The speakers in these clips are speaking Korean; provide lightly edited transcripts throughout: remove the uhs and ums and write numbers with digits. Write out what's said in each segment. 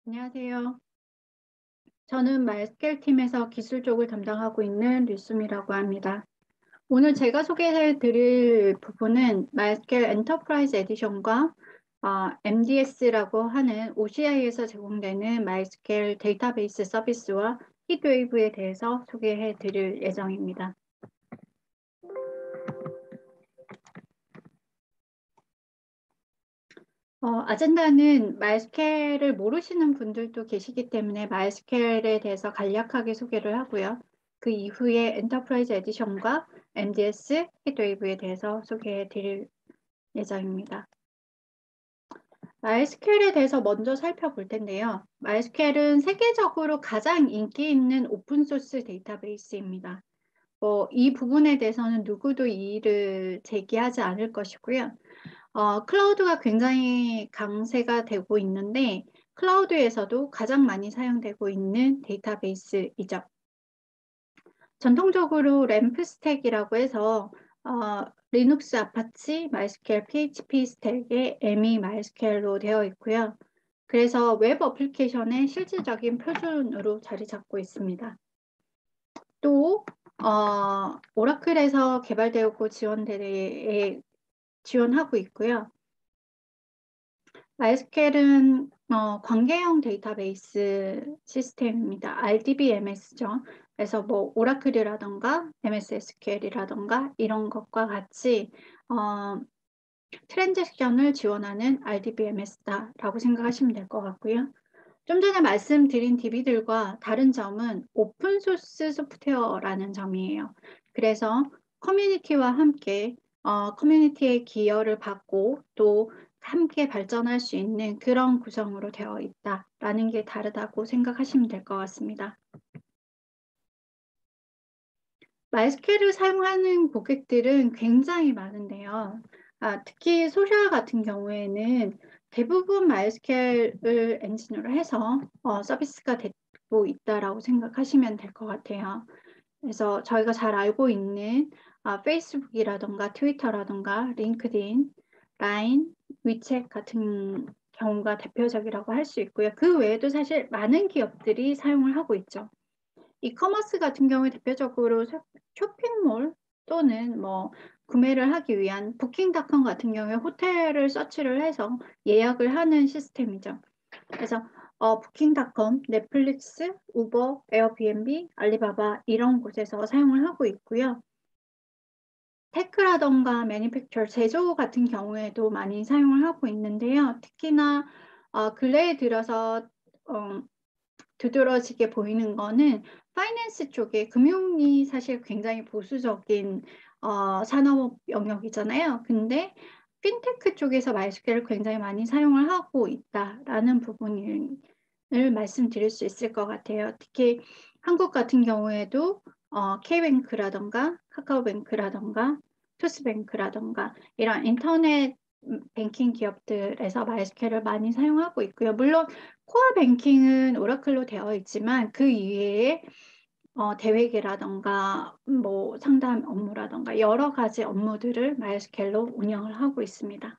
안녕하세요. 저는 마이스케일 팀에서 기술 쪽을 담당하고 있는 류수미라고 합니다. 오늘 제가 소개해 드릴 부분은 마이스케일 엔터프라이즈 에디션과 MDS라고 하는 OCI에서 제공되는 마이스케일 데이터베이스 서비스와 히트웨이브에 대해서 소개해 드릴 예정입니다. 아젠다는 마이스케일을 모르시는 분들도 계시기 때문에 마이스케일에 대해서 간략하게 소개를 하고요. 그 이후에 엔터프라이즈 에디션과 MDS, 히트웨이브에 대해서 소개해 드릴 예정입니다. 마이스케일에 대해서 먼저 살펴볼 텐데요. 마이스케일은 세계적으로 가장 인기 있는 오픈소스 데이터베이스입니다. 이 부분에 대해서는 누구도 이의를 제기하지 않을 것이고요. 클라우드가 굉장히 강세가 되고 있는데 클라우드에서도 가장 많이 사용되고 있는 데이터베이스이죠. 전통적으로 램프 스택이라고 해서 리눅스, 아파치, 마이스케일, PHP 스택에 ME 마이스케일로 되어 있고요. 그래서 웹 어플리케이션의 실질적인 표준으로 자리 잡고 있습니다. 또 오라클에서 개발되었고 지원하고 있고요. 마이스케일은 관계형 데이터베이스 시스템입니다. RDBMS죠. 그래서 오라클이라던가 MS SQL이라던가 이런 것과 같이 트랜잭션을 지원하는 RDBMS다라고 생각하시면 될 것 같고요. 좀 전에 말씀드린 DB들과 다른 점은 오픈소스 소프트웨어라는 점이에요. 그래서 커뮤니티와 함께 커뮤니티의 기여를 받고 또 함께 발전할 수 있는 그런 구성으로 되어 있다라는 게 다르다고 생각하시면 될 것 같습니다. 마이스퀘어를 사용하는 고객들은 굉장히 많은데요. 특히 소셜 같은 경우에는 대부분 마이스퀘어를 엔진으로 해서 서비스가 되고 있다라고 생각하시면 될 것 같아요. 그래서 저희가 잘 알고 있는 페이스북이라던가 트위터라던가 링크드인, 라인, 위챗 같은 경우가 대표적이라고 할 수 있고요. 그 외에도 사실 많은 기업들이 사용을 하고 있죠. 이커머스 같은 경우에 대표적으로 쇼핑몰 또는 구매를 하기 위한 부킹닷컴 같은 경우에 호텔을 서치를 해서 예약을 하는 시스템이죠. 그래서 부킹닷컴, 넷플릭스, 우버, 에어비앤비, 알리바바 이런 곳에서 사용을 하고 있고요. 테크라던가 매니팩처, 제조 같은 경우에도 많이 사용을 하고 있는데요. 특히나 근래에 들어서 두드러지게 보이는 거는 파이낸스 쪽에 금융이 사실 굉장히 보수적인 산업 영역이잖아요. 근데 핀테크 쪽에서 마이스퀘어를 굉장히 많이 사용을 하고 있다라는 부분을 말씀드릴 수 있을 것 같아요. 특히 한국 같은 경우에도 K뱅크라던가 카카오뱅크라던가 토스뱅크라던가 이런 인터넷 뱅킹 기업들에서 마이스퀘어를 많이 사용하고 있고요. 물론 코어 뱅킹은 오라클로 되어 있지만 그 이외에 대회계라던가 상담 업무라던가 여러 가지 업무들을 마이스퀘어로 운영을 하고 있습니다.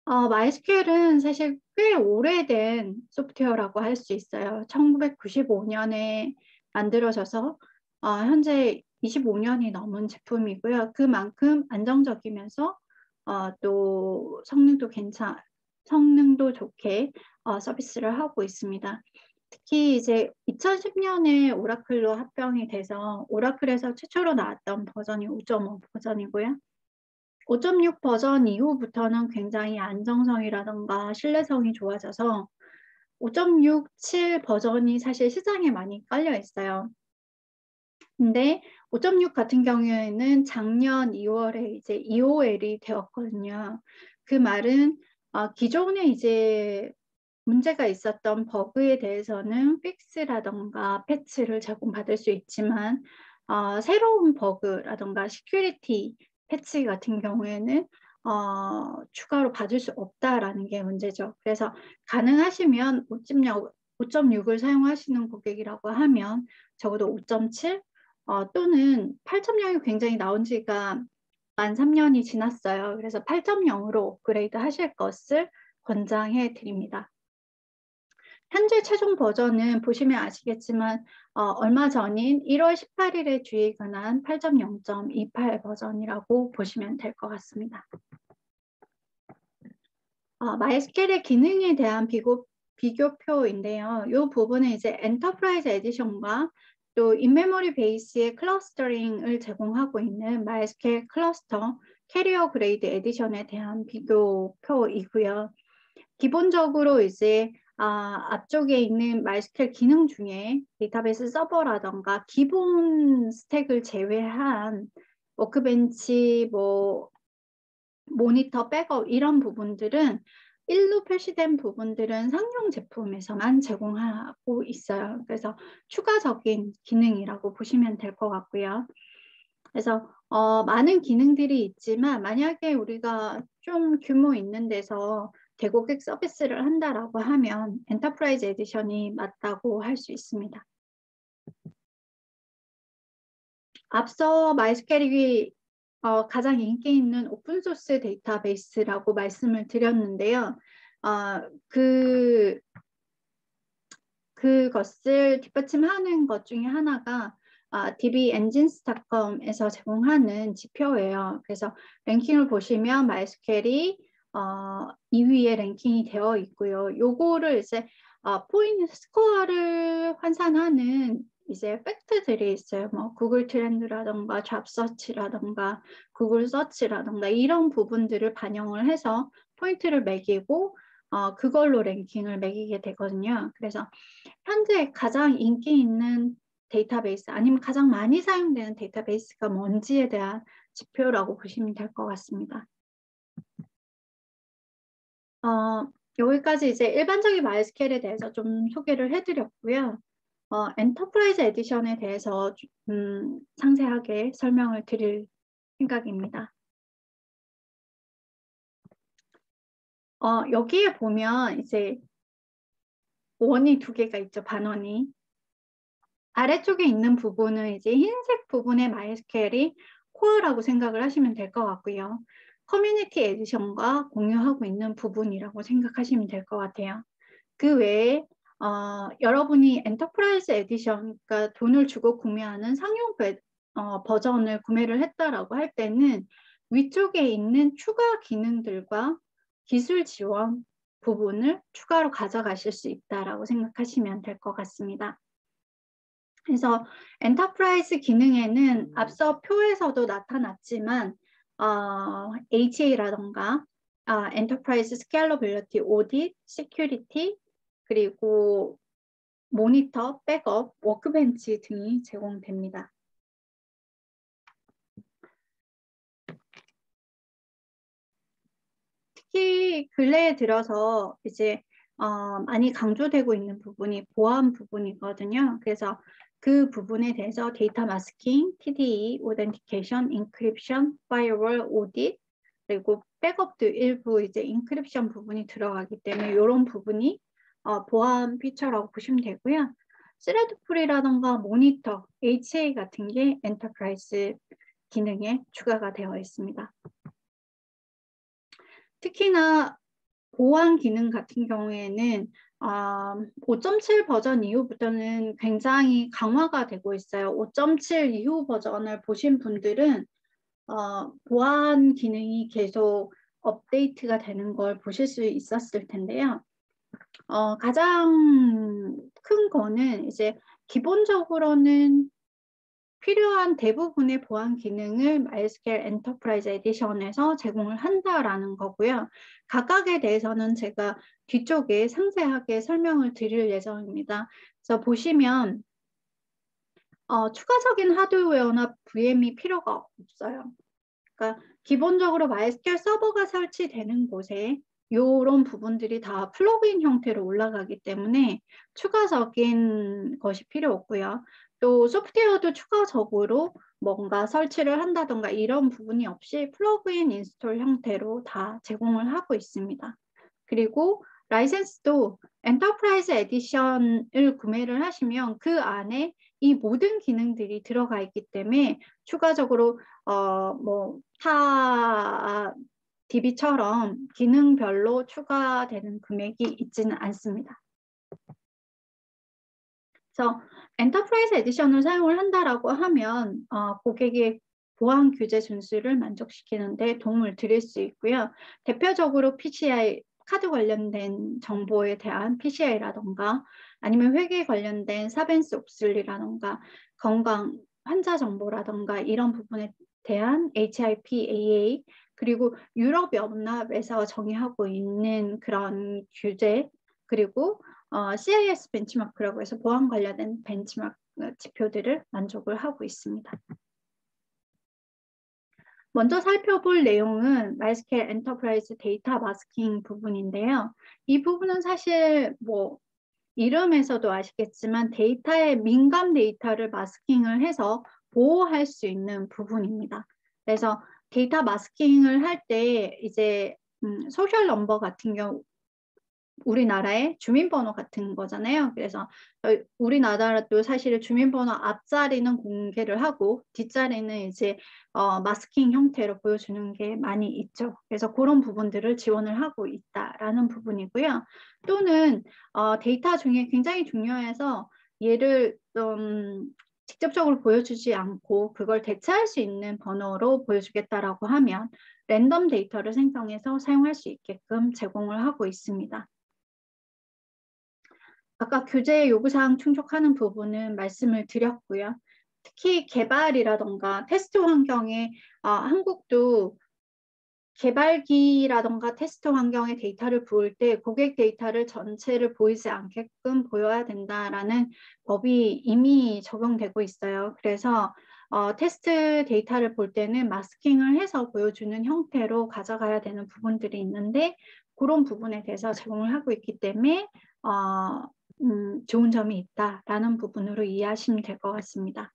마이스퀘어는 사실 꽤 오래된 소프트웨어라고 할 수 있어요. 1995년에 만들어져서 현재 25년이 넘은 제품이고요. 그만큼 안정적이면서 또 성능도 좋게 서비스를 하고 있습니다. 특히 이제 2010년에 오라클로 합병이 돼서 오라클에서 최초로 나왔던 버전이 5.5 버전이고요. 5.6 버전 이후부터는 굉장히 안정성이라던가 신뢰성이 좋아져서 5.6, 7 버전이 사실 시장에 많이 깔려 있어요. 근데 5.6 같은 경우에는 작년 2월에 이제 EOL이 되었거든요. 그 말은 기존에 이제 문제가 있었던 버그에 대해서는 픽스라던가 패치를 제공받을 수 있지만 새로운 버그라던가 시큐리티 패치 같은 경우에는 추가로 받을 수 없다라는 게 문제죠. 그래서 가능하시면 5.6을 사용하시는 고객이라고 하면 적어도 5.7 또는 8.0이 굉장히 나온 지가 만 3년이 지났어요. 그래서 8.0으로 업그레이드 하실 것을 권장해 드립니다. 현재 최종 버전은 보시면 아시겠지만 얼마 전인 1월 18일에 주의에 관한 8.0.28 버전이라고 보시면 될 것 같습니다. MySQL의 기능에 대한 비교표인데요. 이 부분은 이제 엔터프라이즈 에디션과 또 인메모리 베이스의 클러스터링을 제공하고 있는 MySQL 클러스터 캐리어 그레이드 에디션에 대한 비교표이고요. 기본적으로 이제 앞쪽에 있는 MySQL 기능 중에 데이터베이스 서버라던가 기본 스택을 제외한 워크벤치, 모니터, 백업 이런 부분들은 일로 표시된 부분들은 상용 제품에서만 제공하고 있어요. 그래서 추가적인 기능이라고 보시면 될 것 같고요. 그래서 많은 기능들이 있지만 만약에 우리가 좀 규모 있는 데서 대고객 서비스를 한다라고 하면 엔터프라이즈 에디션이 맞다고 할 수 있습니다. 앞서 MySQL이 가장 인기 있는 오픈소스 데이터베이스라고 말씀을 드렸는데요. 그것을 뒷받침하는 것 중에 하나가 dbengines.com에서 제공하는 지표예요. 그래서 랭킹을 보시면 MySQL이 2위에 랭킹이 되어 있고요. 요거를 이제 포인트 스코어를 환산하는 이제 팩트들이 있어요. 구글 트렌드라던가 잡서치라던가 구글 서치라던가 이런 부분들을 반영을 해서 포인트를 매기고 그걸로 랭킹을 매기게 되거든요. 그래서 현재 가장 인기 있는 데이터베이스 아니면 가장 많이 사용되는 데이터베이스가 뭔지에 대한 지표라고 보시면 될 것 같습니다. 여기까지 이제 일반적인 MySQL에 대해서 좀 소개를 해드렸고요. 엔터프라이즈 에디션에 대해서 상세하게 설명을 드릴 생각입니다. 여기에 보면 이제 원이 두 개가 있죠, 반원이. 아래쪽에 있는 부분은 이제 흰색 부분의 MySQL이 코어라고 생각을 하시면 될 것 같고요. 커뮤니티 에디션과 공유하고 있는 부분이라고 생각하시면 될 것 같아요. 그 외에 여러분이 엔터프라이즈 에디션, 그러니까 돈을 주고 구매하는 상용 버전을 구매를 했다라고 할 때는 위쪽에 있는 추가 기능들과 기술 지원 부분을 추가로 가져가실 수 있다라고 생각하시면 될 것 같습니다. 그래서 엔터프라이즈 기능에는 앞서 표에서도 나타났지만 HA라던가 엔터프라이즈 스케일러빌리티, 오딧, 시큐리티, 그리고 모니터, 백업, 워크벤치 등이 제공됩니다. 특히 근래에 들어서 이제 많이 강조되고 있는 부분이 보안 부분이거든요. 그래서 그 부분에 대해서 데이터 마스킹, TDE, 오덴티케이션, 인크립션, 파이어월, 오딧, 그리고 백업도 일부 이제 인크립션 부분이 들어가기 때문에 이런 부분이 보안 피처라고 보시면 되고요. 스레드풀이라던가 모니터, HA 같은 게 엔터프라이즈 기능에 추가가 되어 있습니다. 특히나 보안 기능 같은 경우에는 5.7 버전 이후부터는 굉장히 강화가 되고 있어요. 5.7 이후 버전을 보신 분들은 보안 기능이 계속 업데이트가 되는 걸 보실 수 있었을 텐데요. 가장 큰 거는 이제 기본적으로는 필요한 대부분의 보안 기능을 MySQL 엔터프라이즈 에디션에서 제공을 한다라는 거고요. 각각에 대해서는 제가 뒤쪽에 상세하게 설명을 드릴 예정입니다. 그래서 보시면 추가적인 하드웨어나 VM이 필요가 없어요. 그러니까 기본적으로 MySQL 서버가 설치되는 곳에 이런 부분들이 다 플러그인 형태로 올라가기 때문에 추가적인 것이 필요 없고요. 또 소프트웨어도 추가적으로 뭔가 설치를 한다던가 이런 부분이 없이 플러그인 인스톨 형태로 다 제공을 하고 있습니다. 그리고 라이센스도 엔터프라이즈 에디션을 구매를 하시면 그 안에 이 모든 기능들이 들어가 있기 때문에 추가적으로 타 DB처럼 기능별로 추가되는 금액이 있지는 않습니다. 그래서 엔터프라이즈 에디션을 사용을 한다라고 하면 고객의 보안 규제 준수를 만족시키는데 도움을 드릴 수 있고요. 대표적으로 PCI, 카드 관련된 정보에 대한 PCI라던가 아니면 회계 관련된 사벤스 옵슬리라던가 건강 환자 정보라던가 이런 부분에 대한 HIPAA 그리고 유럽연합에서 정의하고 있는 그런 규제 그리고 CIS 벤치마크라고 해서 보안 관련된 벤치마크 지표들을 만족을 하고 있습니다. 먼저 살펴볼 내용은 MySQL 엔터프라이즈 데이터 마스킹 부분인데요. 이 부분은 사실 뭐 이름에서도 아시겠지만 데이터의 민감 데이터를 마스킹을 해서 보호할 수 있는 부분입니다. 그래서 데이터 마스킹을 할 때 이제 소셜 넘버 같은 경우 우리나라의 주민번호 같은 거잖아요. 그래서 우리나라도 사실 주민번호 앞자리는 공개를 하고 뒷자리는 이제 마스킹 형태로 보여주는 게 많이 있죠. 그래서 그런 부분들을 지원을 하고 있다라는 부분이고요. 또는 데이터 중에 굉장히 중요해서 얘를 직접적으로 보여주지 않고 그걸 대체할 수 있는 번호로 보여주겠다라고 하면 랜덤 데이터를 생성해서 사용할 수 있게끔 제공을 하고 있습니다. 아까 규제 요구사항 충족하는 부분은 말씀을 드렸고요. 특히 개발이라던가 테스트 환경에 한국도 개발기라던가 테스트 환경의 데이터를 부을 때 고객 데이터를 전체를 보이지 않게끔 보여야 된다라는 법이 이미 적용되고 있어요. 그래서 테스트 데이터를 볼 때는 마스킹을 해서 보여주는 형태로 가져가야 되는 부분들이 있는데 그런 부분에 대해서 제공을 하고 있기 때문에 좋은 점이 있다라는 부분으로 이해하시면 될 것 같습니다.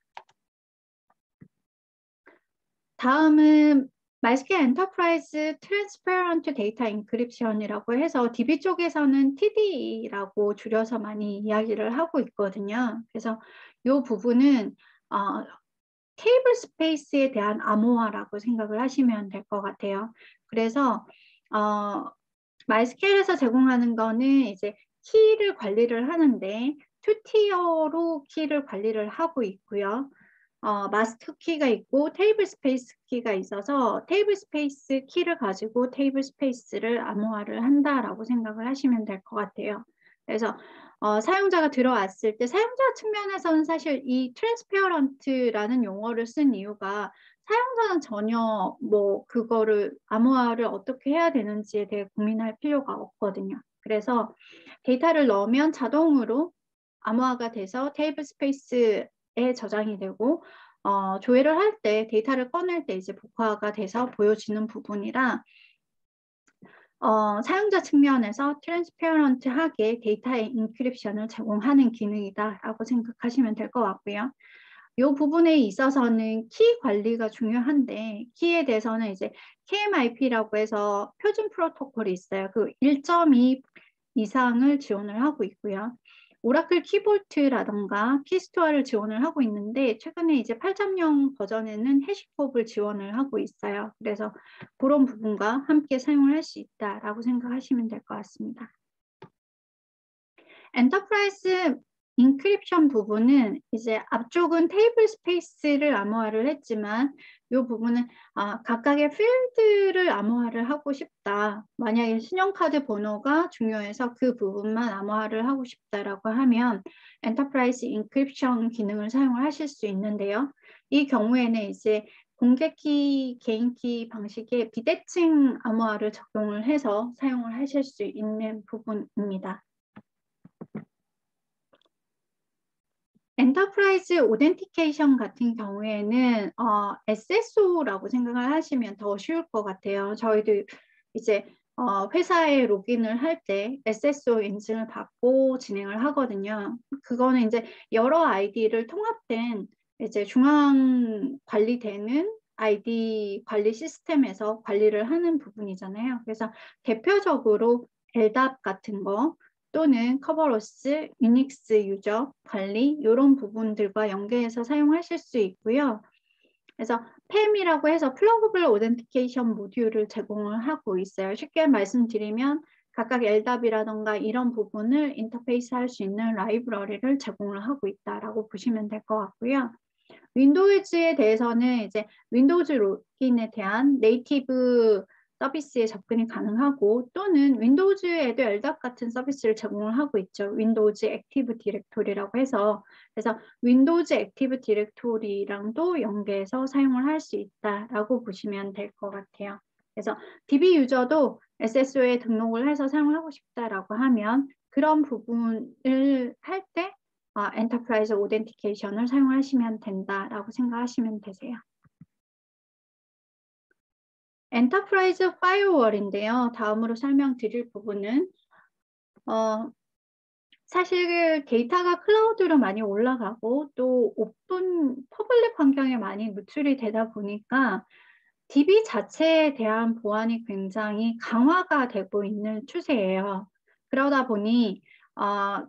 다음은 MySQL 엔터프라이즈 트랜스페어런트 데이터 인크립션이라고 해서 DB 쪽에서는 TD라고 줄여서 많이 이야기를 하고 있거든요. 그래서 이 부분은 테이블 스페이스에 대한 암호화라고 생각을 하시면 될 것 같아요. 그래서 MySQL에서 제공하는 거는 이제 키를 관리를 하는데 2티어로 키를 관리를 하고 있고요. 마스터 키가 있고 테이블 스페이스 키가 있어서 테이블 스페이스 키를 가지고 테이블 스페이스를 암호화를 한다라고 생각을 하시면 될 것 같아요. 그래서 사용자가 들어왔을 때 사용자 측면에서는 사실 이 트랜스페어런트라는 용어를 쓴 이유가 사용자는 전혀 뭐 그거를 암호화를 어떻게 해야 되는지에 대해 고민할 필요가 없거든요. 그래서 데이터를 넣으면 자동으로 암호화가 돼서 테이블 스페이스에 저장이 되고 조회를 할 때 데이터를 꺼낼 때 이제 복화가 돼서 보여지는 부분이라 사용자 측면에서 트랜스페어런트하게 데이터의 인크립션을 제공하는 기능이다라고 생각하시면 될 것 같고요. 이 부분에 있어서는 키 관리가 중요한데 키에 대해서는 이제 KMIP라고 해서 표준 프로토콜이 있어요. 그 1.2 이상을 지원을 하고 있고요. 오라클 키볼트라던가 키스토어를 지원을 하고 있는데 최근에 이제 8.0 버전에는 해시콥을 지원을 하고 있어요. 그래서 그런 부분과 함께 사용을 할 수 있다라고 생각하시면 될 것 같습니다. 엔터프라이즈 인크립션 부분은 이제 앞쪽은 테이블 스페이스를 암호화를 했지만 이 부분은 각각의 필드를 암호화를 하고 싶다. 만약에 신용카드 번호가 중요해서 그 부분만 암호화를 하고 싶다라고 하면 엔터프라이즈 인크립션 기능을 사용을 하실 수 있는데요. 이 경우에는 이제 공개키, 개인키 방식의 비대칭 암호화를 적용을 해서 사용을 하실 수 있는 부분입니다. 엔터프라이즈 오덴티케이션 같은 경우에는 SSO라고 생각을 하시면 더 쉬울 것 같아요. 저희도 이제 회사에 로그인을 할 때 SSO 인증을 받고 진행을 하거든요. 그거는 이제 여러 아이디를 통합된 이제 중앙 관리되는 아이디 관리 시스템에서 관리를 하는 부분이잖아요. 그래서 대표적으로 LDAP 같은 거 또는 커버로스, 유닉스 유저 관리 이런 부분들과 연계해서 사용하실 수 있고요. 그래서 PAM이라고 해서 플러그블 오덴티케이션 모듈을 제공을 하고 있어요. 쉽게 말씀드리면 각각 LDAP이라던가 이런 부분을 인터페이스 할 수 있는 라이브러리를 제공을 하고 있다라고 보시면 될 것 같고요. 윈도우즈에 대해서는 이제 윈도우즈 로gin에 대한 네이티브 서비스에 접근이 가능하고 또는 윈도우즈에도 LDAP 같은 서비스를 제공을 하고 있죠. 윈도우즈 액티브 디렉토리라고 해서 그래서 윈도우즈 액티브 디렉토리랑도 연계해서 사용을 할 수 있다라고 보시면 될 것 같아요. 그래서 DB 유저도 SSO에 등록을 해서 사용하고 싶다라고 하면 그런 부분을 할 때 엔터프라이즈 오덴티케이션을 사용하시면 된다라고 생각하시면 되세요. 엔터프라이즈 파이어월인데요. 다음으로 설명드릴 부분은 사실 데이터가 클라우드로 많이 올라가고 또 오픈 퍼블릭 환경에 많이 노출이 되다 보니까 DB 자체에 대한 보안이 굉장히 강화가 되고 있는 추세예요. 그러다 보니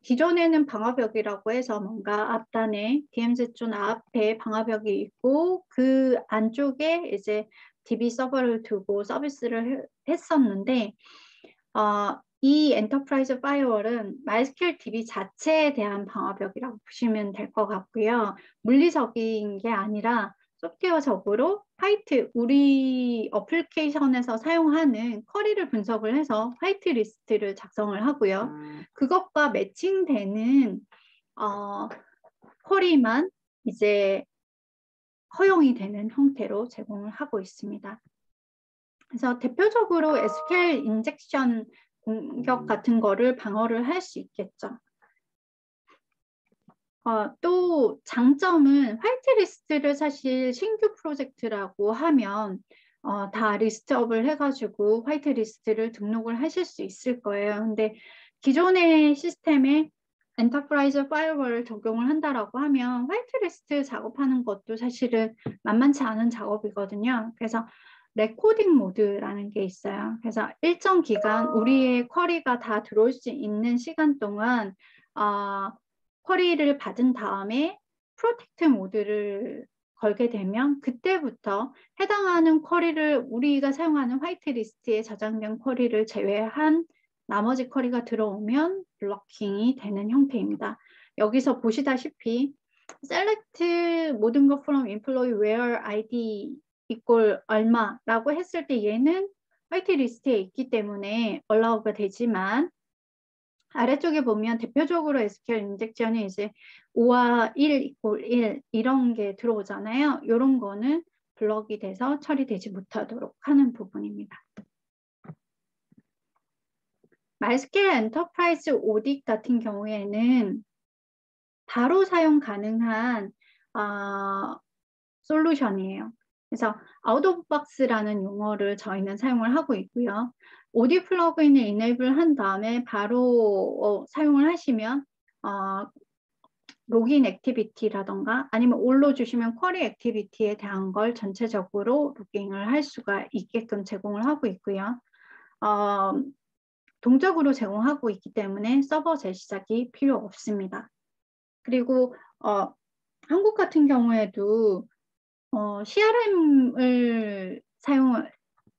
기존에는 방화벽이라고 해서 뭔가 앞단에 DMZ 존 앞에 방화벽이 있고 그 안쪽에 이제 DB 서버를 두고 서비스를 했었는데 이 엔터프라이즈 파이어월은 MySQL DB 자체에 대한 방화벽이라고 보시면 될 것 같고요. 물리적인 게 아니라 소프트웨어적으로 화이트, 우리 어플리케이션에서 사용하는 쿼리를 분석을 해서 화이트 리스트를 작성을 하고요. 그것과 매칭되는 쿼리만 이제 허용이 되는 형태로 제공을 하고 있습니다. 그래서 대표적으로 SQL 인젝션 공격 같은 거를 방어를 할 수 있겠죠. 또 장점은 화이트리스트를 사실 신규 프로젝트라고 하면 다 리스트업을 해가지고 화이트리스트를 등록을 하실 수 있을 거예요. 근데 기존의 시스템에 엔터프라이즈 파이어월을 적용을 한다라고 하면 화이트리스트 작업하는 것도 사실은 만만치 않은 작업이거든요. 그래서 레코딩 모드라는 게 있어요. 그래서 일정 기간 우리의 쿼리가 다 들어올 수 있는 시간 동안 쿼리를 받은 다음에 프로텍트 모드를 걸게 되면 그때부터 해당하는 쿼리를 우리가 사용하는 화이트리스트에 저장된 쿼리를 제외한 나머지 쿼리가 들어오면 블로킹이 되는 형태입니다. 여기서 보시다시피 select 모든 것 from employee where ID equal 얼마라고 했을 때 얘는 화이트리스트에 있기 때문에 allow가 되지만 아래쪽에 보면 대표적으로 SQL 인젝션이 이제 5와 1 equal 1 이런 게 들어오잖아요. 이런 거는 블럭이 돼서 처리되지 못하도록 하는 부분입니다. MySQL 엔터프라이즈 오딕 같은 경우에는 바로 사용 가능한 솔루션이에요. 그래서 아웃오브박스라는 용어를 저희는 사용을 하고 있고요. 오딕 플러그인을 이네이블 한 다음에 바로 사용을 하시면 로그인 액티비티라던가 아니면 올려주시면 쿼리 액티비티에 대한 걸 전체적으로 로깅을 할 수가 있게끔 제공을 하고 있고요. 동적으로 제공하고 있기 때문에 서버 재시작이 필요 없습니다. 그리고 한국 같은 경우에도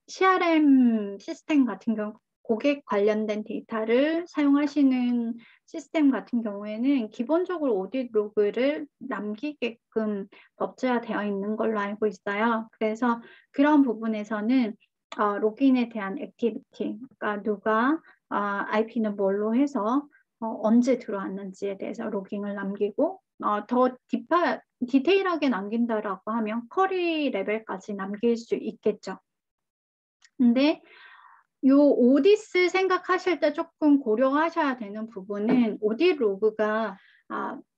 CRM 시스템 같은 경우 고객 관련된 데이터를 사용하시는 시스템 같은 경우에는 기본적으로 오딕 로그를 남기게끔 법제화되어 있는 걸로 알고 있어요. 그래서 그런 부분에서는 로그인에 대한 액티비티, 그러니까 누가 IP는 뭘로 해서 언제 들어왔는지에 대해서 로깅을 남기고 더 디테일하게 남긴다라고 하면 쿼리 레벨까지 남길 수 있겠죠. 근데 요 오디스 생각하실 때 조금 고려하셔야 되는 부분은 오디 로그가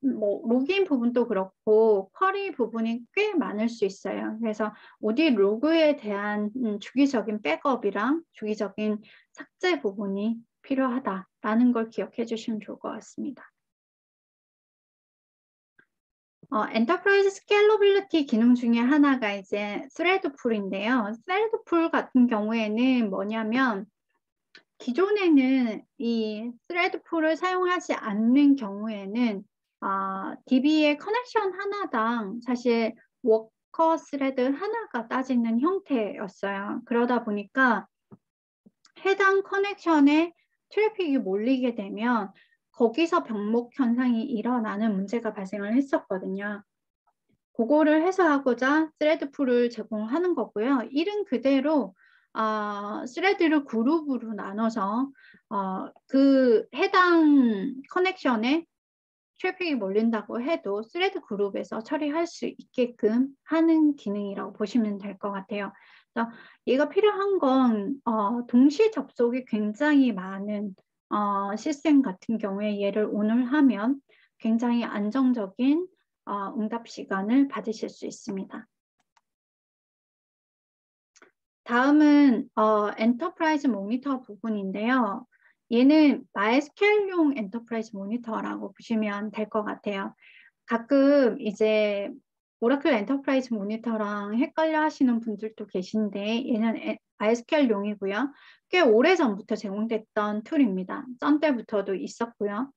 뭐 로그인 부분도 그렇고 쿼리 부분이 꽤 많을 수 있어요. 그래서 오디 로그에 대한 주기적인 백업이랑 주기적인 삭제 부분이 필요하다라는 걸 기억해 주시면 좋을 것 같습니다. 엔터프라이즈 스케일러빌리티 기능 중에 하나가 이제 스레드풀인데요. 스레드풀 같은 경우에는 뭐냐면 기존에는 이 스레드풀을 사용하지 않는 경우에는 DB의 커넥션 하나당 사실 워커 스레드 하나가 따지는 형태였어요. 그러다 보니까 해당 커넥션에 트래픽이 몰리게 되면 거기서 병목 현상이 일어나는 문제가 발생을 했었거든요. 그거를 해소하고자 스레드풀을 제공하는 거고요. 이름 그대로 스레드를 그룹으로 나눠서 그 해당 커넥션에 트래픽이 몰린다고 해도 스레드 그룹에서 처리할 수 있게끔 하는 기능이라고 보시면 될 것 같아요. 얘가 필요한 건 동시 접속이 굉장히 많은 시스템 같은 경우에 얘를 오늘 하면 굉장히 안정적인 응답 시간을 받으실 수 있습니다. 다음은 엔터프라이즈 모니터 부분인데요. 얘는 MySQL용 엔터프라이즈 모니터라고 보시면 될 것 같아요. 가끔 이제 오라클 엔터프라이즈 모니터랑 헷갈려 하시는 분들도 계신데 얘는 MySQL용이고요. 꽤 오래전부터 제공됐던 툴입니다. 전 때부터도 있었고요.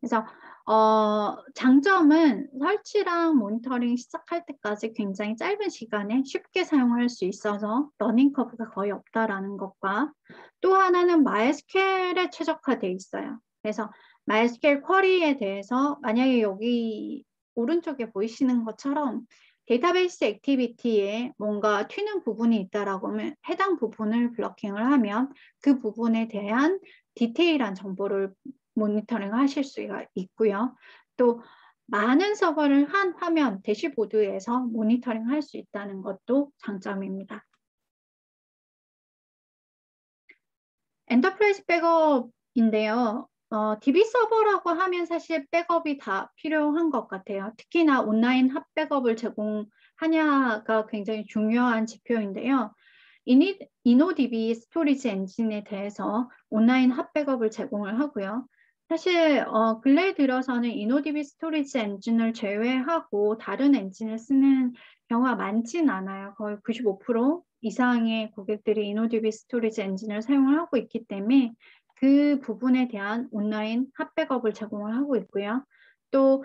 그래서 장점은 설치랑 모니터링 시작할 때까지 굉장히 짧은 시간에 쉽게 사용할 수 있어서 러닝 커브가 거의 없다라는 것과 또 하나는 MySQL에 최적화되어 있어요. 그래서 MySQL 쿼리에 대해서 만약에 여기 오른쪽에 보이시는 것처럼 데이터베이스 액티비티에 뭔가 튀는 부분이 있다라고 하면 해당 부분을 블러킹을 하면 그 부분에 대한 디테일한 정보를 모니터링 하실 수가 있고요. 또 많은 서버를 한 화면 대시보드에서 모니터링 할 수 있다는 것도 장점입니다. 엔터프라이즈 백업인데요. DB 서버라고 하면 사실 백업이 다 필요한 것 같아요. 특히나 온라인 핫 백업을 제공하냐가 굉장히 중요한 지표인데요. 이노DB 스토리지 엔진에 대해서 온라인 핫 백업을 제공을 하고요. 사실 근래 들어서는 이노DB 스토리지 엔진을 제외하고 다른 엔진을 쓰는 경우가 많진 않아요. 거의 95% 이상의 고객들이 이노DB 스토리지 엔진을 사용을 하고 있기 때문에 그 부분에 대한 온라인 핫백업을 제공을 하고 있고요. 또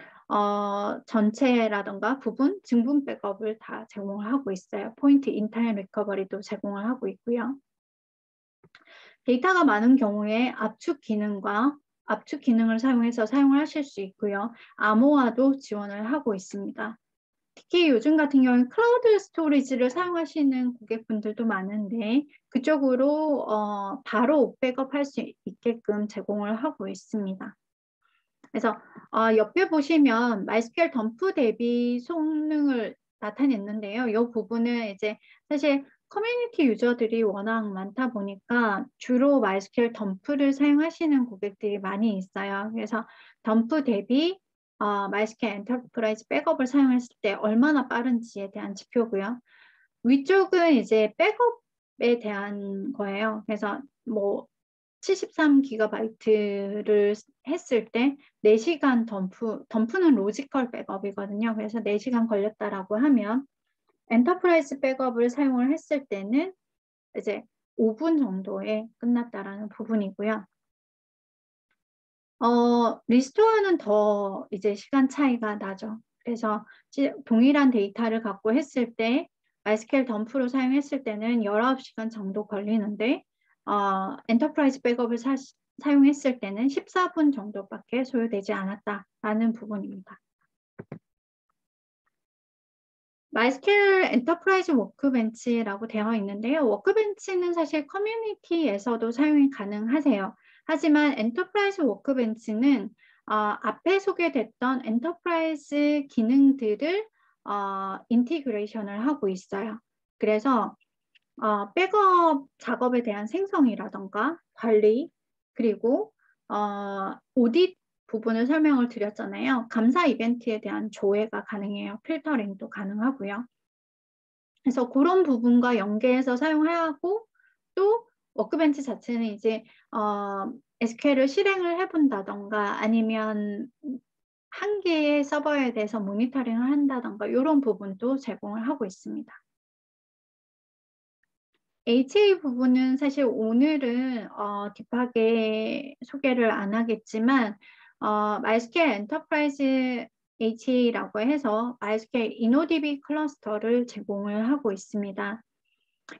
전체라던가 부분, 증분 백업을 다 제공을 하고 있어요. 포인트 인타임 리커버리도 제공을 하고 있고요. 데이터가 많은 경우에 압축 기능을 사용해서 사용을 하실 수 있고요. 암호화도 지원을 하고 있습니다. 특히 요즘 같은 경우는 클라우드 스토리지를 사용하시는 고객분들도 많은데 그쪽으로 바로 백업할 수 있게끔 제공을 하고 있습니다. 그래서 옆에 보시면 MySQL 덤프 대비 성능을 나타냈는데요. 이 부분은 이제 사실 커뮤니티 유저들이 워낙 많다 보니까 주로 MySQL 덤프를 사용하시는 고객들이 많이 있어요. 그래서 덤프 대비 MySQL 엔터프라이즈 백업을 사용했을 때 얼마나 빠른지에 대한 지표고요. 위쪽은 이제 백업에 대한 거예요. 그래서 뭐 73GB를 했을 때 4시간 덤프는 로지컬 백업이거든요. 그래서 4시간 걸렸다라고 하면 엔터프라이즈 백업을 사용을 했을 때는 이제 5분 정도에 끝났다라는 부분이고요. 리스토어는 더 이제 시간 차이가 나죠. 그래서 동일한 데이터를 갖고 했을 때 MySQL 덤프로 사용했을 때는 19시간 정도 걸리는데 엔터프라이즈 백업을 사용했을 때는 14분 정도밖에 소요되지 않았다라는 부분입니다. MySQL 엔터프라이즈 워크벤치라고 되어 있는데요. 워크벤치는 사실 커뮤니티에서도 사용이 가능하세요. 하지만 엔터프라이즈 워크벤치는 앞에 소개됐던 엔터프라이즈 기능들을 인티그레이션을 하고 있어요. 그래서 백업 작업에 대한 생성이라던가 관리 그리고 오딧 부분을 설명을 드렸잖아요. 감사 이벤트에 대한 조회가 가능해요. 필터링도 가능하고요. 그래서 그런 부분과 연계해서 사용하고 또 워크벤치 자체는 이제 SQL을 실행을 해본다던가 아니면 한 개의 서버에 대해서 모니터링을 한다던가 이런 부분도 제공을 하고 있습니다. HA 부분은 사실 오늘은 딥하게 소개를 안 하겠지만 MySQL 엔터프라이즈 HA라고 해서 MySQL InnoDB 클러스터를 제공을 하고 있습니다.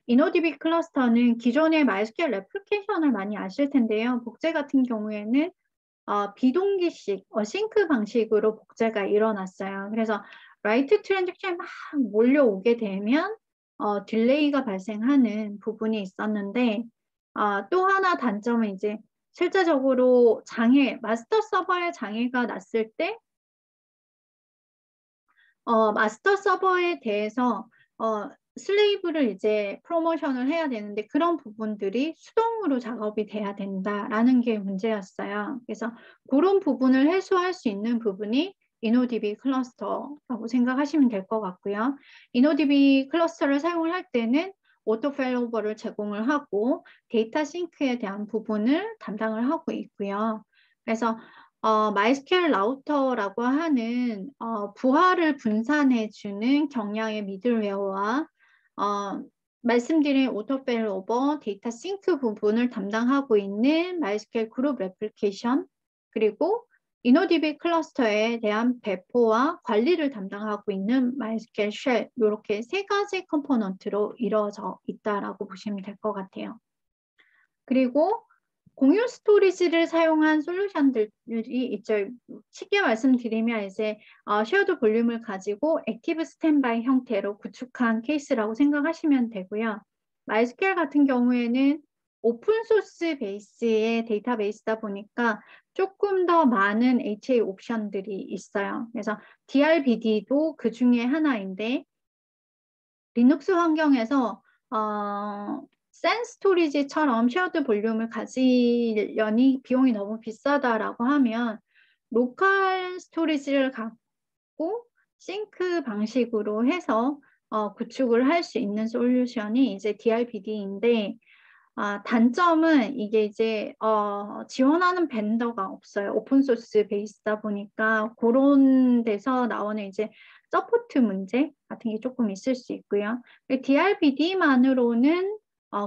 InnoDB 클러스터는 기존의 MySQL 애플리케이션을 많이 아실 텐데요. 복제 같은 경우에는 비동기식, 싱크 방식으로 복제가 일어났어요. 그래서 라이트 트랜잭션이 막 몰려오게 되면 딜레이가 발생하는 부분이 있었는데 또 하나 단점은 이제 실제적으로 마스터 서버에 장애가 났을 때 마스터 서버에 대해서 슬레이브를 이제 프로모션을 해야 되는데 그런 부분들이 수동으로 작업이 돼야 된다라는 게 문제였어요. 그래서 그런 부분을 해소할 수 있는 부분이 InnoDB 클러스터라고 생각하시면 될 것 같고요. InnoDB 클러스터를 사용을 할 때는 오토 페일오버를 제공을 하고 데이터 싱크에 대한 부분을 담당을 하고 있고요. 그래서 MySQL 라우터라고 하는 부하를 분산해주는 경량의 미들웨어와 말씀드린 오토페일오버 데이터 싱크 부분을 담당하고 있는 MySQL 그룹 레플리케이션 그리고 InnoDB 클러스터에 대한 배포와 관리를 담당하고 있는 MySQL Shell 이렇게 세 가지 컴포넌트로 이루어져 있다라고 보시면 될 것 같아요. 그리고 공유 스토리지를 사용한 솔루션들이 있죠. 쉽게 말씀드리면 이제 쉐어드 볼륨을 가지고 액티브 스탠바이 형태로 구축한 케이스라고 생각하시면 되고요. MySQL 같은 경우에는 오픈소스 베이스의 데이터베이스다 보니까 조금 더 많은 HA 옵션들이 있어요. 그래서 DRBD도 그 중에 하나인데 리눅스 환경에서 센 스토리지처럼 쉐어드 볼륨을 가지려니 비용이 너무 비싸다라고 하면 로컬 스토리지를 갖고 싱크 방식으로 해서 구축을 할 수 있는 솔루션이 이제 DRBD인데 단점은 이게 이제 지원하는 벤더가 없어요. 오픈소스 베이스다 보니까 그런 데서 나오는 이제 서포트 문제 같은 게 조금 있을 수 있고요. DRBD만으로는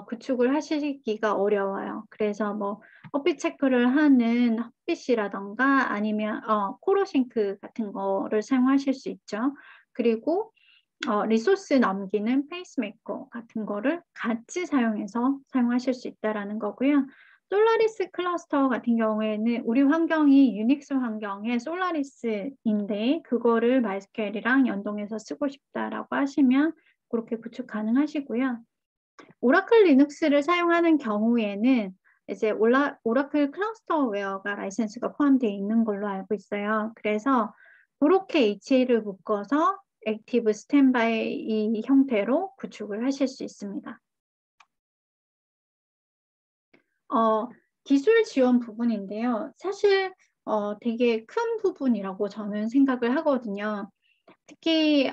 구축을 하시기가 어려워요. 그래서 뭐 헛빛 체크를 하는 헛빛이라던가 아니면 코로싱크 같은 거를 사용하실 수 있죠. 그리고 리소스 넘기는 페이스메이커 같은 거를 같이 사용해서 사용하실 수 있다는 거고요. 솔라리스 클러스터 같은 경우에는 우리 환경이 유닉스 환경의 솔라리스인데 그거를 MySQL이랑 연동해서 쓰고 싶다라고 하시면 그렇게 구축 가능하시고요. 오라클 리눅스를 사용하는 경우에는 이제 오라클 클러스터웨어가 라이센스가 포함되어 있는 걸로 알고 있어요. 그래서 그렇게 HA를 묶어서 액티브 스탠바이 형태로 구축을 하실 수 있습니다. 기술 지원 부분인데요. 사실 되게 큰 부분이라고 저는 생각을 하거든요. 특히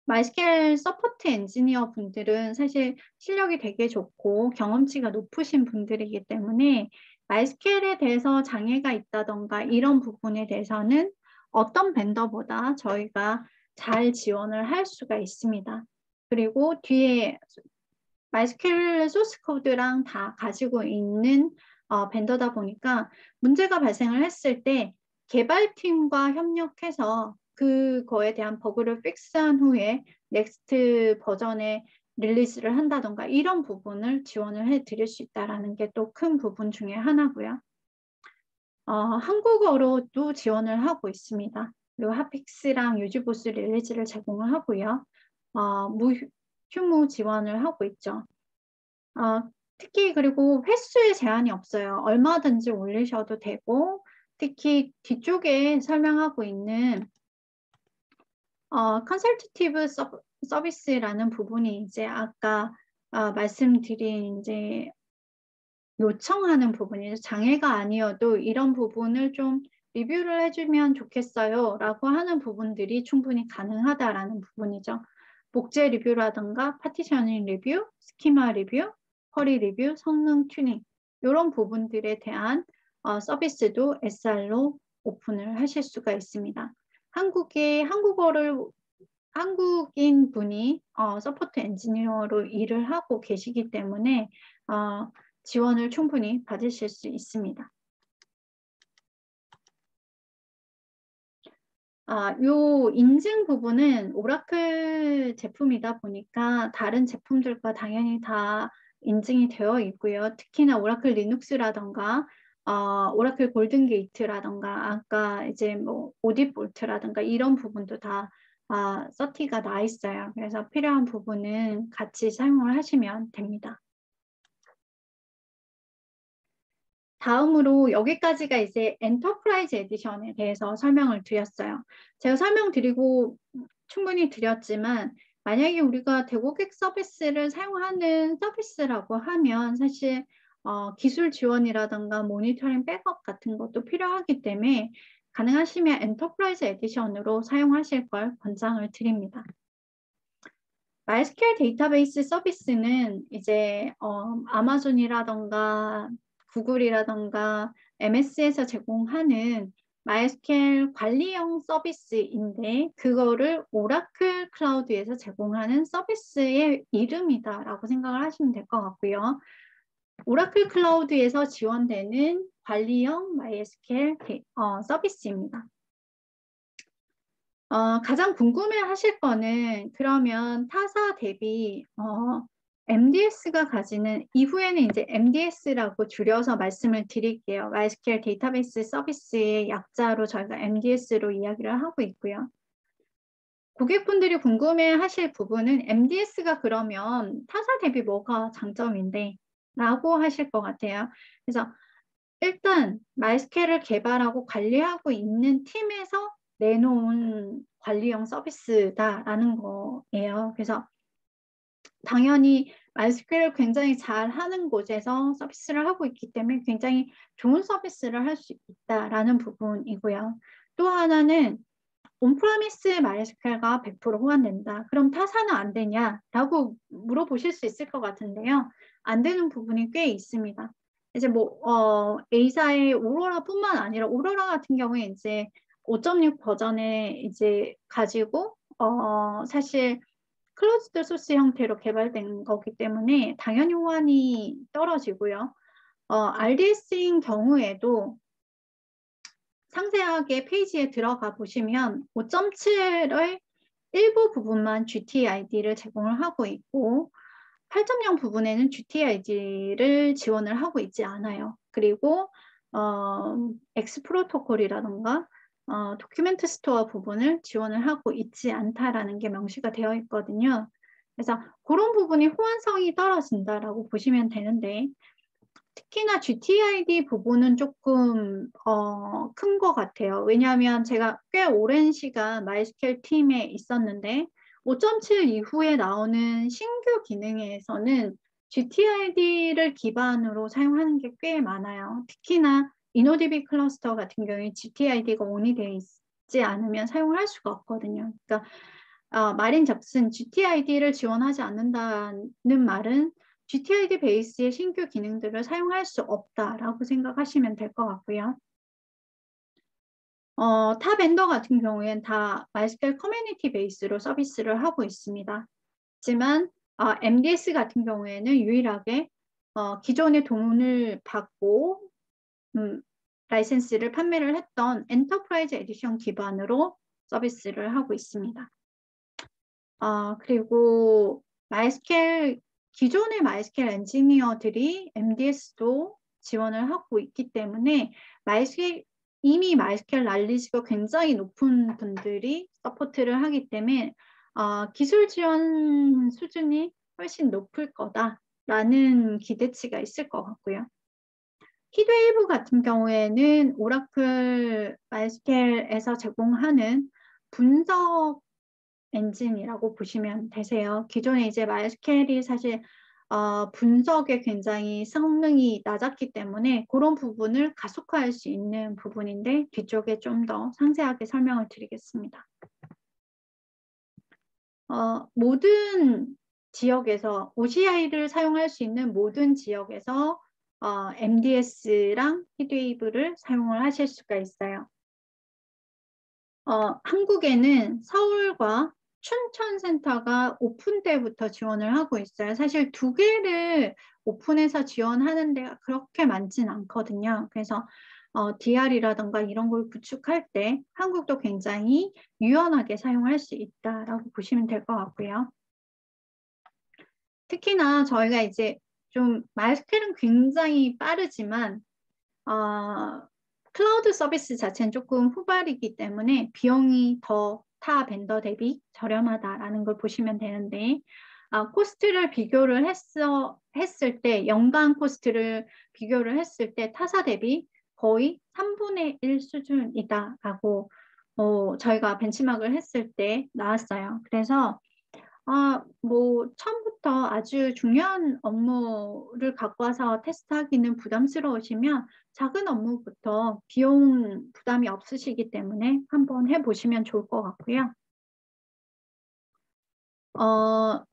MySQL 서포트 엔지니어 분들은 사실 실력이 되게 좋고 경험치가 높으신 분들이기 때문에 MySQL에 대해서 장애가 있다던가 이런 부분에 대해서는 어떤 벤더보다 저희가 잘 지원을 할 수가 있습니다. 그리고 뒤에 MySQL 소스 코드랑 다 가지고 있는 벤더다 보니까 문제가 발생을 했을 때 개발팀과 협력해서 그거에 대한 버그를 픽스한 후에 넥스트 버전에 릴리즈를 한다던가 이런 부분을 지원을 해드릴 수 있다는 게 또 큰 부분 중에 하나고요. 한국어로도 지원을 하고 있습니다. 그리고 핫픽스랑 유지보스 릴리즈를 제공을 하고요. 휴무 지원을 하고 있죠. 특히 그리고 횟수에 제한이 없어요. 얼마든지 올리셔도 되고 특히 뒤쪽에 설명하고 있는 컨설티티브 서비스라는 부분이 이제 아까 말씀드린 이제 요청하는 부분이죠. 장애가 아니어도 이런 부분을 좀 리뷰를 해주면 좋겠어요 라고 하는 부분들이 충분히 가능하다라는 부분이죠. 복제 리뷰라든가 파티셔닝 리뷰, 스키마 리뷰, 쿼리 리뷰, 성능 튜닝 이런 부분들에 대한 서비스도 SR로 오픈을 하실 수가 있습니다. 한국인 분이 서포트 엔지니어로 일을 하고 계시기 때문에 지원을 충분히 받으실 수 있습니다. 요 인증 부분은 오라클 제품이다 보니까 다른 제품들과 당연히 다 인증이 되어 있고요. 특히나 오라클 리눅스라던가 오라클 골든 게이트라던가 아까 이제 뭐 오디 볼트라던가 이런 부분도 다 서티가 나 있어요. 그래서 필요한 부분은 같이 사용을 하시면 됩니다. 다음으로 여기까지가 이제 엔터프라이즈 에디션에 대해서 설명을 드렸어요. 제가 설명드리고 충분히 드렸지만 만약에 우리가 대고객 서비스를 사용하는 서비스라고 하면 사실 기술 지원이라든가 모니터링 백업 같은 것도 필요하기 때문에 가능하시면 엔터프라이즈 에디션으로 사용하실 걸 권장을 드립니다. MySQL 데이터베이스 서비스는 이제 아마존이라던가 구글이라던가 MS에서 제공하는 MySQL 관리형 서비스인데 그거를 오라클 클라우드에서 제공하는 서비스의 이름이다라고 생각을 하시면 될 것 같고요. 오라클 클라우드에서 지원되는 관리형 MySQL 서비스입니다. 가장 궁금해 하실 거는 그러면 타사 대비 MDS가 가지는 이후에는 이제 MDS라고 줄여서 말씀을 드릴게요. MySQL 데이터베이스 서비스의 약자로 저희가 MDS로 이야기를 하고 있고요. 고객분들이 궁금해 하실 부분은 MDS가 그러면 타사 대비 뭐가 장점인데? 라고 하실 것 같아요. 그래서 일단 MySQL을 개발하고 관리하고 있는 팀에서 내놓은 관리형 서비스다라는 거예요. 그래서 당연히 MySQL을 굉장히 잘 하는 곳에서 서비스를 하고 있기 때문에 굉장히 좋은 서비스를 할 수 있다라는 부분이고요. 또 하나는 온프라미스 MySQL가 100% 호환된다. 그럼 타사는 안 되냐라고 물어보실 수 있을 것 같은데요. 안 되는 부분이 꽤 있습니다. 이제 뭐 A사의 오로라뿐만 아니라 오로라 같은 경우에 이제 5.6 버전에 이제 가지고 사실 클로즈드 소스 형태로 개발된 거기 때문에 당연히 호환이 떨어지고요. RDS인 경우에도 상세하게 페이지에 들어가 보시면 5.7의 일부 부분만 GTID를 제공을 하고 있고 8.0 부분에는 GTID를 지원을 하고 있지 않아요. 그리고 X 프로토콜이라던가 도큐멘트 스토어 부분을 지원을 하고 있지 않다라는 게 명시가 되어 있거든요. 그래서 그런 부분이 호환성이 떨어진다라고 보시면 되는데 특히나 GTID 부분은 조금 큰 것 같아요. 왜냐하면 제가 꽤 오랜 시간 MySQL 팀에 있었는데 5.7 이후에 나오는 신규 기능에서는 GTID를 기반으로 사용하는 게 꽤 많아요. 특히나 InnoDB 클러스터 같은 경우에 GTID가 온이 되어 있지 않으면 사용을 할 수가 없거든요. 그러니까 말인즉슨 GTID를 지원하지 않는다는 말은 GTID 베이스의 신규 기능들을 사용할 수 없다라고 생각하시면 될 것 같고요. 타 벤더 같은 경우에는 다 MySQL 커뮤니티 베이스로 서비스를 하고 있습니다. 하지만 MDS 같은 경우에는 유일하게 기존에 돈을 받고 라이센스를 판매를 했던 엔터프라이즈 에디션 기반으로 서비스를 하고 있습니다. 그리고 MySQL 기존의 MySQL 엔지니어들이 MDS도 지원을 하고 있기 때문에 이미 MySQL 난리지가 굉장히 높은 분들이 서포트를 하기 때문에 기술 지원 수준이 훨씬 높을 거다라는 기대치가 있을 것 같고요. 히드웨이브 같은 경우에는 오라클 MySQL에서 제공하는 분석 엔진이라고 보시면 되세요. 기존에 이제 MySQL이 사실 분석에 굉장히 성능이 낮았기 때문에 그런 부분을 가속화할 수 있는 부분인데 뒤쪽에 좀 더 상세하게 설명을 드리겠습니다. 모든 지역에서 OCI를 사용할 수 있는 모든 지역에서 MDS랑 히드웨이브를 사용을 하실 수가 있어요. 한국에는 서울과 춘천센터가 오픈 때부터 지원을 하고 있어요. 사실 두 개를 오픈해서 지원하는 데가 그렇게 많진 않거든요. 그래서 DR이라던가 이런 걸 구축할 때 한국도 굉장히 유연하게 사용할 수 있다라고 보시면 될 것 같고요. 특히나 저희가 이제 좀 MySQL은 굉장히 빠르지만 클라우드 서비스 자체는 조금 후발이기 때문에 비용이 더 타 벤더 대비 저렴하다라는 걸 보시면 되는데 코스트를 비교를 했을 때 연간 코스트를 비교를 했을 때 타사 대비 거의 3분의 1 수준이다라고 저희가 벤치마크를 했을 때 나왔어요. 그래서 뭐 처음부터 아주 중요한 업무를 갖고 와서 테스트하기는 부담스러우시면 작은 업무부터 비용 부담이 없으시기 때문에 한번 해보시면 좋을 것 같고요.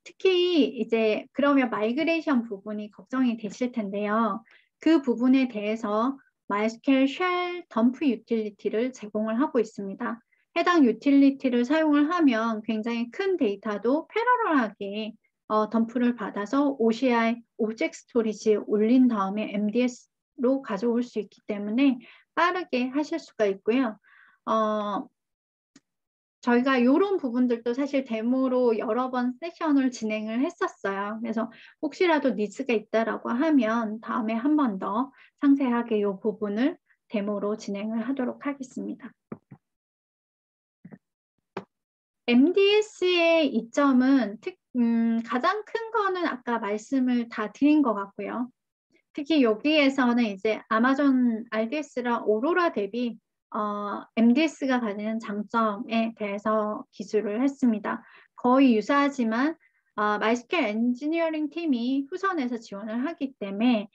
특히 이제 그러면 마이그레이션 부분이 걱정이 되실 텐데요. 그 부분에 대해서 MySQL 쉘 덤프 유틸리티를 제공을 하고 있습니다. 해당 유틸리티를 사용을 하면 굉장히 큰 데이터도 패러럴하게 덤프를 받아서 OCI, 오브젝트 스토리지에 올린 다음에 MDS로 가져올 수 있기 때문에 빠르게 하실 수가 있고요. 저희가 이런 부분들도 사실 데모로 여러 번 세션을 진행을 했었어요. 그래서 혹시라도 니즈가 있다라고 하면 다음에 한 번 더 상세하게 이 부분을 데모로 진행을 하도록 하겠습니다. MDS의 이점은 가장 큰 거는 아까 말씀을 다 드린 것 같고요. 특히 여기에서는 이제 아마존 RDS랑 오로라 대비 MDS가 가지는 장점에 대해서 기술을 했습니다. 거의 유사하지만 MySQL 엔지니어링 팀이 후선에서 지원을 하기 때문에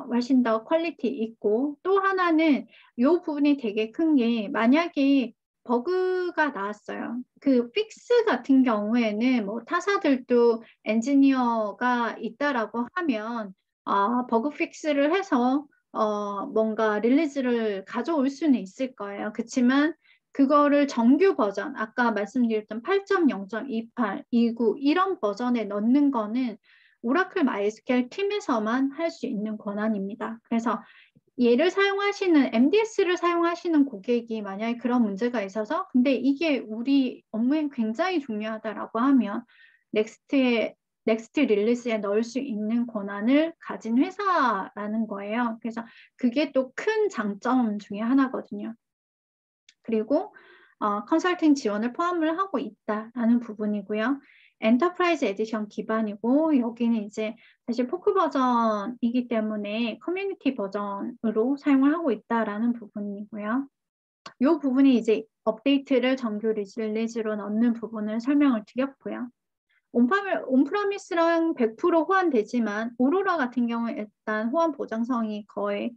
훨씬 더 퀄리티 있고 또 하나는 이 부분이 되게 큰 게 만약에 버그가 나왔어요. 그 픽스 같은 경우에는 뭐 타사들도 엔지니어가 있다라고 하면 버그 픽스를 해서 뭔가 릴리즈를 가져올 수는 있을 거예요. 그렇지만 그거를 정규 버전, 아까 말씀드렸던 8.0.28, 29 이런 버전에 넣는 거는 오라클 MySQL 팀에서만 할 수 있는 권한입니다. 그래서 얘를 사용하시는 MDS를 사용하시는 고객이 만약에 그런 문제가 있어서 근데 이게 우리 업무에 굉장히 중요하다라고 하면 넥스트 릴리스에 넣을 수 있는 권한을 가진 회사라는 거예요. 그래서 그게 또 큰 장점 중에 하나거든요. 그리고 컨설팅 지원을 포함을 하고 있다라는 부분이고요. 엔터프라이즈 에디션 기반이고 여기는 이제 사실 포크 버전이기 때문에 커뮤니티 버전으로 사용을 하고 있다라는 부분이고요. 이 부분이 이제 업데이트를 정규 릴리즈로 넣는 부분을 설명을 드렸고요. 온프라미스랑 100% 호환되지만 오로라 같은 경우에 일단 호환 보장성이 거의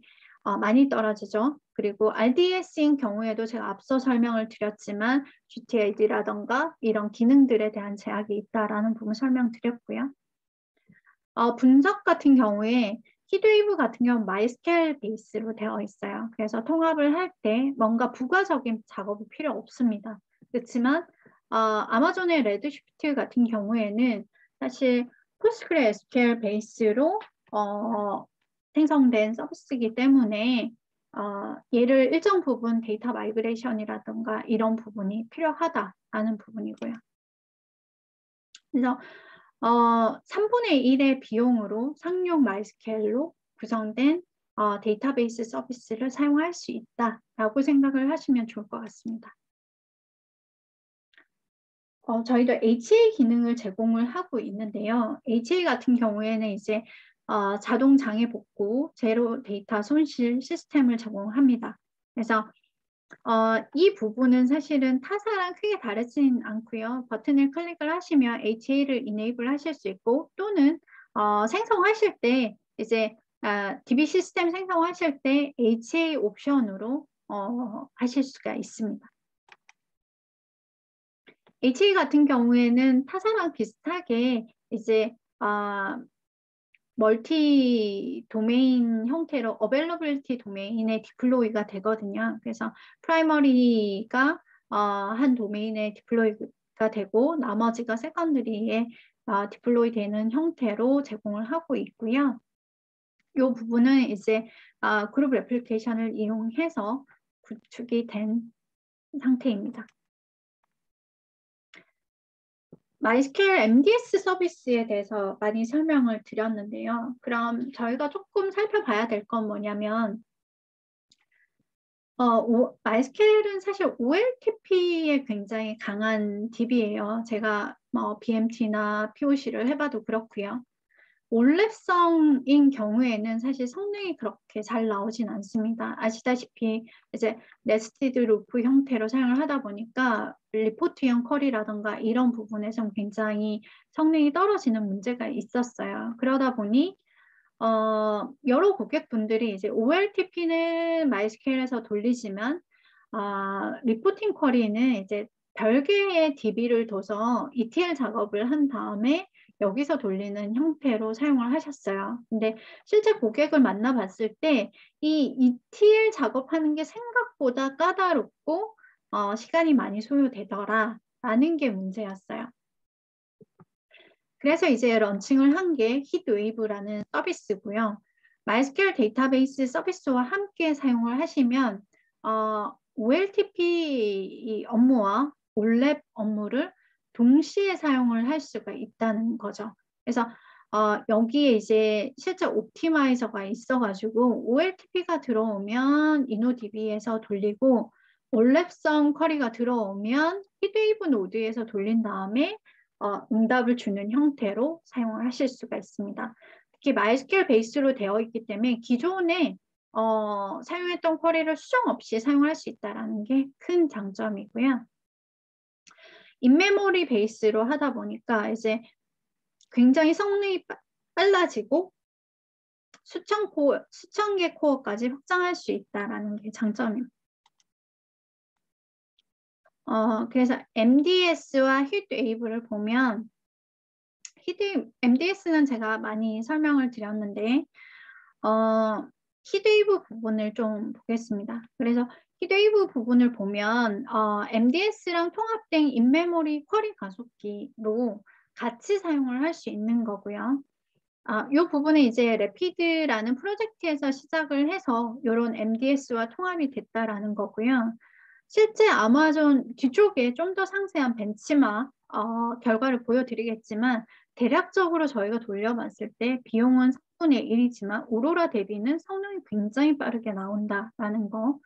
많이 떨어지죠. 그리고 RDS인 경우에도 제가 앞서 설명을 드렸지만 GTLD라던가 이런 기능들에 대한 제약이 있다라는 부분 설명드렸고요. 분석 같은 경우에 히드웨이브 같은 경우는 MySQL 베이스로 되어 있어요. 그래서 통합을 할 때 뭔가 부가적인 작업이 필요 없습니다. 그렇지만 아마존의 레드시프트 같은 경우에는 사실 PostgreSQL 베이스로 생성된 서비스이기 때문에 얘를 일정 부분 데이터 마이그레이션이라든가 이런 부분이 필요하다라는 부분이고요. 그래서 3분의 1의 비용으로 상용 MySQL로 구성된 데이터베이스 서비스를 사용할 수 있다라고 생각을 하시면 좋을 것 같습니다. 저희도 HA 기능을 제공을 하고 있는데요. HA 같은 경우에는 이제 자동 장애 복구, 제로 데이터 손실 시스템을 제공합니다. 그래서 이 부분은 사실은 타사랑 크게 다르진 않고요. 버튼을 클릭을 하시면 HA를 이네이블 하실 수 있고 또는 생성하실 때 이제 DB 시스템 생성하실 때 HA 옵션으로 하실 수가 있습니다. HA 같은 경우에는 타사랑 비슷하게 이제 멀티 도메인 형태로 어베일러빌리티 도메인에 디플로이가 되거든요. 그래서 프라이머리가 한 도메인에 디플로이가 되고 나머지가 세컨더리에 디플로이 되는 형태로 제공을 하고 있고요. 이 부분은 이제 그룹 레플리케이션을 이용해서 구축이 된 상태입니다. MySQL MDS 서비스에 대해서 많이 설명을 드렸는데요. 그럼 저희가 조금 살펴봐야 될 건 뭐냐면 MySQL은 사실 OLTP에 굉장히 강한 DB예요. 제가 BMT나 POC를 해봐도 그렇고요. 올랩성인 경우에는 사실 성능이 그렇게 잘 나오진 않습니다. 아시다시피 이제 네스티드 루프 형태로 사용을 하다 보니까 리포트형 쿼리라던가 이런 부분에서 굉장히 성능이 떨어지는 문제가 있었어요. 그러다 보니 여러 고객분들이 이제 OLTP는 MySQL에서 돌리지만 리포팅 쿼리는 이제 별개의 DB를 둬서 ETL 작업을 한 다음에 여기서 돌리는 형태로 사용을 하셨어요. 근데 실제 고객을 만나봤을 때 이 ETL 작업하는 게 생각보다 까다롭고 시간이 많이 소요되더라라는 게 문제였어요. 그래서 이제 런칭을 한 게 히트웨이브라는 서비스고요. MySQL 데이터베이스 서비스와 함께 사용을 하시면 OLTP 업무와 올랩 업무를 동시에 사용을 할 수가 있다는 거죠. 그래서 여기에 이제 실제 옵티마이저가 있어가지고 OLTP가 들어오면 InnoDB에서 돌리고 올랩성 쿼리가 들어오면 히트웨이브 노드에서 돌린 다음에 응답을 주는 형태로 사용을 하실 수가 있습니다. 특히 MySQL 베이스로 되어 있기 때문에 기존에 사용했던 쿼리를 수정 없이 사용할 수 있다는 게 큰 장점이고요. 인메모리 베이스로 하다 보니까 이제 굉장히 성능이 빨라지고 수천 개 코어까지 확장할 수 있다는 게 장점입니다. 그래서 MDS와 히트웨이브를 보면 MDS는 제가 많이 설명을 드렸는데 히트웨이브 부분을 좀 보겠습니다. 그래서 히트웨이브 부분을 보면 MDS랑 통합된 인메모리 쿼리 가속기로 같이 사용을 할 수 있는 거고요. 이 부분은 이제 래피드라는 프로젝트에서 시작을 해서 이런 MDS와 통합이 됐다라는 거고요. 실제 아마존 뒤쪽에 좀 더 상세한 벤치마크 결과를 보여드리겠지만 대략적으로 저희가 돌려봤을 때 비용은 3분의 1이지만 오로라 대비는 성능이 굉장히 빠르게 나온다라는 거.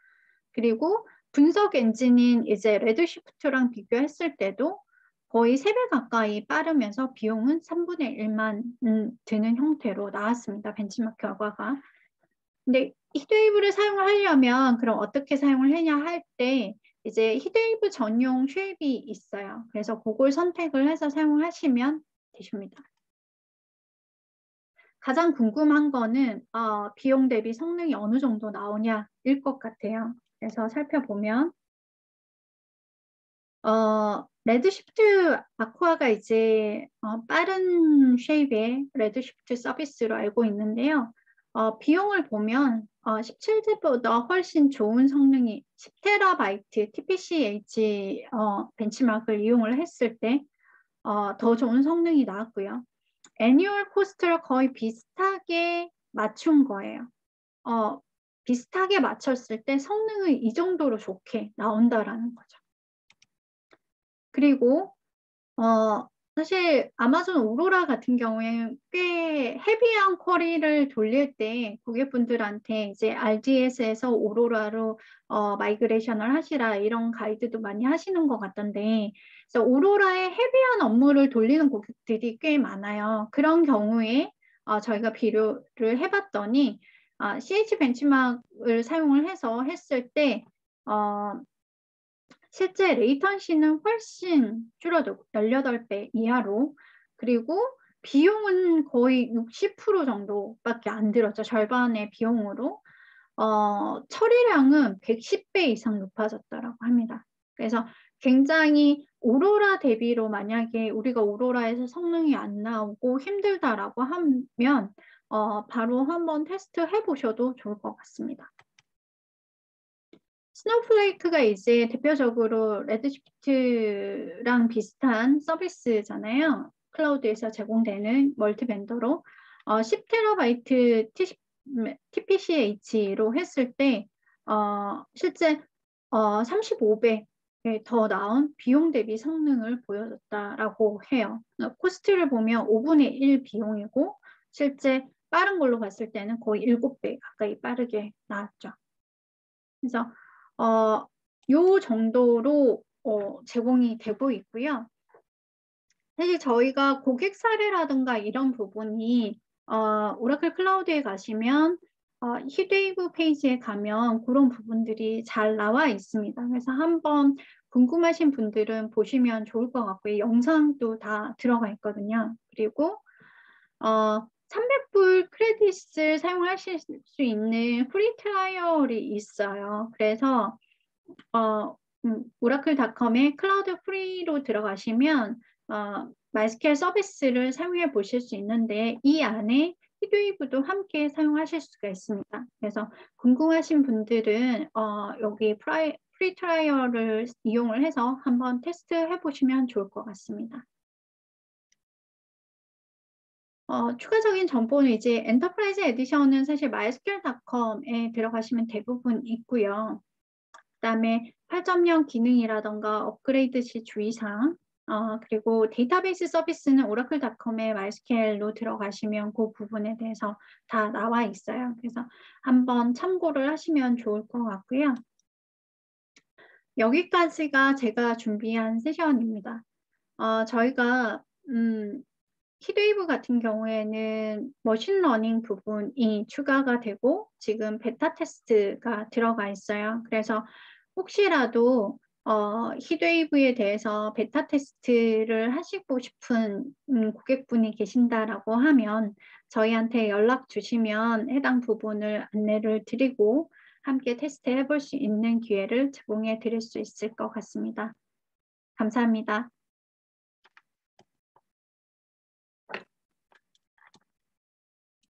그리고 분석 엔진인 이제 레드시프트랑 비교했을 때도 거의 3배 가까이 빠르면서 비용은 3분의 1만 드는 형태로 나왔습니다. 벤치마크 결과가. 근데 히트웨이브를 사용을 하려면 그럼 어떻게 사용을 하냐 할 때 이제 히트웨이브 전용 쉐입이 있어요. 그래서 그걸 선택을 해서 사용을 하시면 되십니다. 가장 궁금한 거는 비용 대비 성능이 어느 정도 나오냐일 것 같아요. 그래서 살펴보면 레드시프트 아쿠아가 이제 빠른 쉐입의 레드시프트 서비스로 알고 있는데요. 비용을 보면 17제보다 훨씬 좋은 성능이 10TB TPCH 벤치마크를 이용을 했을 때 더 좋은 성능이 나왔고요. 애뉴얼 코스트를 거의 비슷하게 맞춘 거예요. 비슷하게 맞췄을 때 성능은 이 정도로 좋게 나온다라는 거죠. 그리고 사실 아마존 오로라 같은 경우에 꽤 헤비한 쿼리를 돌릴 때 고객분들한테 이제 RDS에서 오로라로 마이그레이션을 하시라 이런 가이드도 많이 하시는 것 같던데 그래서 오로라의 헤비한 업무를 돌리는 고객들이 꽤 많아요. 그런 경우에 저희가 비교를 해봤더니 CH 벤치마크를 사용을 해서 했을 때 실제 레이턴시는 훨씬 줄어들고 18배 이하로 그리고 비용은 거의 60% 정도밖에 안 들었죠. 절반의 비용으로 처리량은 110배 이상 높아졌다고 합니다. 그래서 굉장히 오로라 대비로 만약에 우리가 오로라에서 성능이 안 나오고 힘들다라고 하면 바로 한번 테스트 해보셔도 좋을 것 같습니다. 스노우플레이크가 이제 대표적으로 레드시프트랑 비슷한 서비스잖아요. 클라우드에서 제공되는 멀티 벤더로 10TB TPCH로 했을 때 실제 35배 더 나은 비용 대비 성능을 보여줬다라고 해요. 코스트를 보면 5분의 1 비용이고 실제 빠른 걸로 봤을 때는 거의 7배 가까이 빠르게 나왔죠. 그래서 요 정도로 제공이 되고 있고요. 사실 저희가 고객 사례라든가 이런 부분이 오라클 클라우드에 가시면 히드웨이브 페이지에 가면 그런 부분들이 잘 나와 있습니다. 그래서 한번 궁금하신 분들은 보시면 좋을 것 같고요. 영상도 다 들어가 있거든요. 그리고 300불 크레딧을 사용하실 수 있는 프리 트라이얼이 있어요. 그래서 오라클닷컴에 클라우드 프리로 들어가시면 MySQL 서비스를 사용해 보실 수 있는데 이 안에 히드웨이브도 함께 사용하실 수가 있습니다. 그래서 궁금하신 분들은 여기 프리 트라이얼을 이용을 해서 한번 테스트 해보시면 좋을 것 같습니다. 추가적인 정보는 이제 엔터프라이즈 에디션은 사실 MySQL.com에 들어가시면 대부분 있고요. 그다음에 8.0 기능이라던가 업그레이드 시 주의사항, 그리고 데이터베이스 서비스는 오라클닷컴의 MySQL로 들어가시면 그 부분에 대해서 다 나와 있어요. 그래서 한번 참고를 하시면 좋을 것 같고요. 여기까지가 제가 준비한 세션입니다. 저희가 히드웨이브 같은 경우에는 머신러닝 부분이 추가가 되고 지금 베타 테스트가 들어가 있어요. 그래서 혹시라도 히드웨이브에 대해서 베타 테스트를 하시고 싶은 고객분이 계신다라고 하면 저희한테 연락 주시면 해당 부분을 안내를 드리고 함께 테스트 해볼 수 있는 기회를 제공해 드릴 수 있을 것 같습니다. 감사합니다.